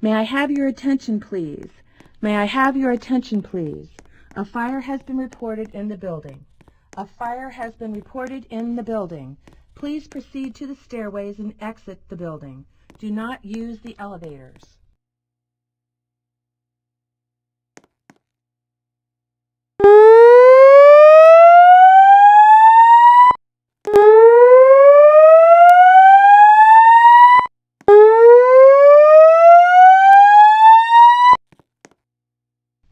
May I have your attention, please? May I have your attention, please? A fire has been reported in the building. A fire has been reported in the building. Please proceed to the stairways and exit the building. Do not use the elevators.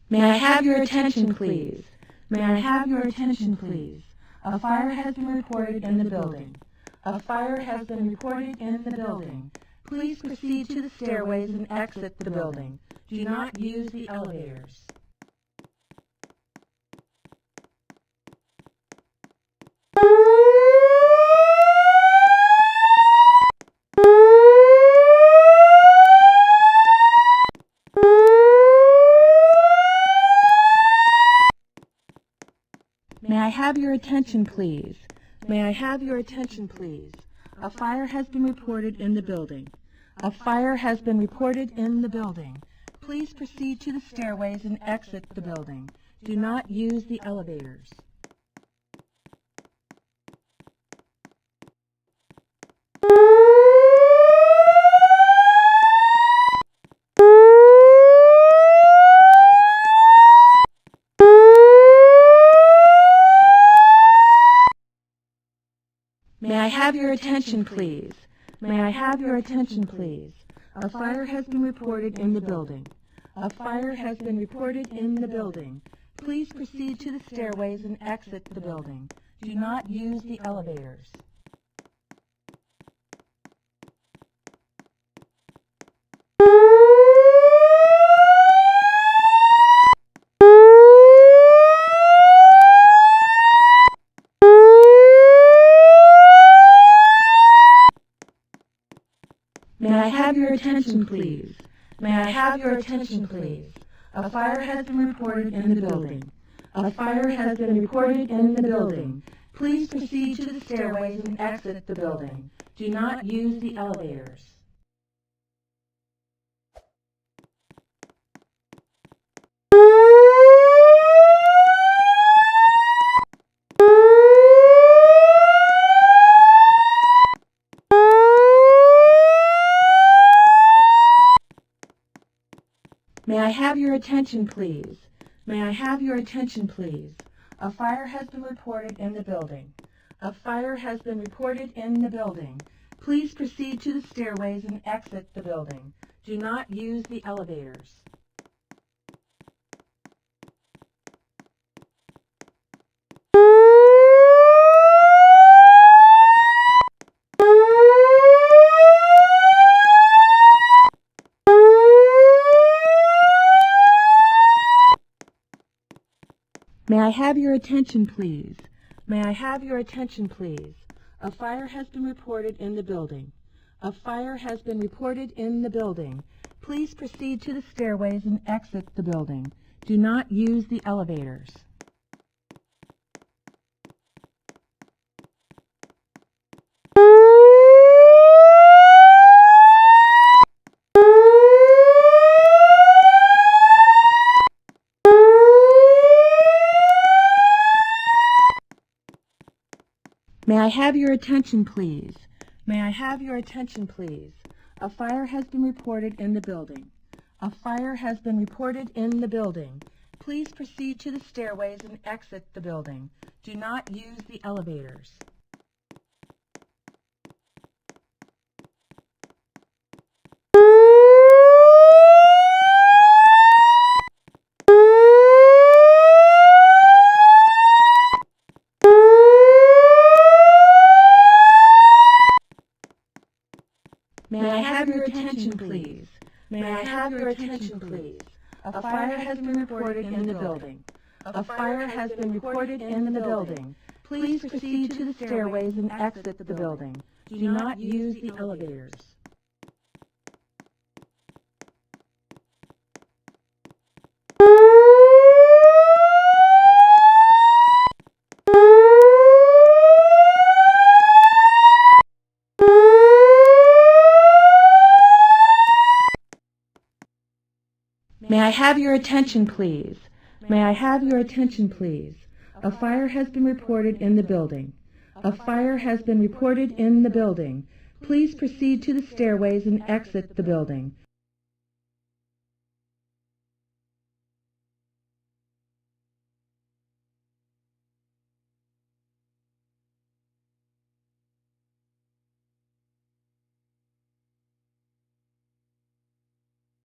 May I have your attention, please? May I have your attention, please? A fire has been reported in the building. A fire has been reported in the building. Please proceed to the stairways and exit the building. Do not use the elevators. May I have your attention, please? May I have your attention, please? A fire has been reported in the building. A fire has been reported in the building. Please proceed to the stairways and exit the building. Do not use the elevators. May I have your attention, please? May I have your attention, please? A fire has been reported in the building. A fire has been reported in the building. Please proceed to the stairways and exit the building. Do not use the elevators. May I have your attention, please? May I have your attention, please? A fire has been reported in the building. A fire has been reported in the building. Please proceed to the stairways and exit the building. Do not use the elevators. May I have your attention, please? May I have your attention, please? A fire has been reported in the building. A fire has been reported in the building. Please proceed to the stairways and exit the building. Do not use the elevators. May I have your attention, please? May I have your attention, please? A fire has been reported in the building. A fire has been reported in the building. Please proceed to the stairways and exit the building. Do not use the elevators. May I have your attention, please? May I have your attention, please? A fire has been reported in the building. A fire has been reported in the building. Please proceed to the stairways and exit the building. Do not use the elevators. May I have your attention, please? May I have your attention, please? A fire has been reported in the building. A fire has been reported in the building. Please proceed to the stairways and exit the building. Do not use the elevators. May I have your attention, please? May I have your attention, please? A fire has been reported in the building. A fire has been reported in the building. Please proceed to the stairways and exit the building.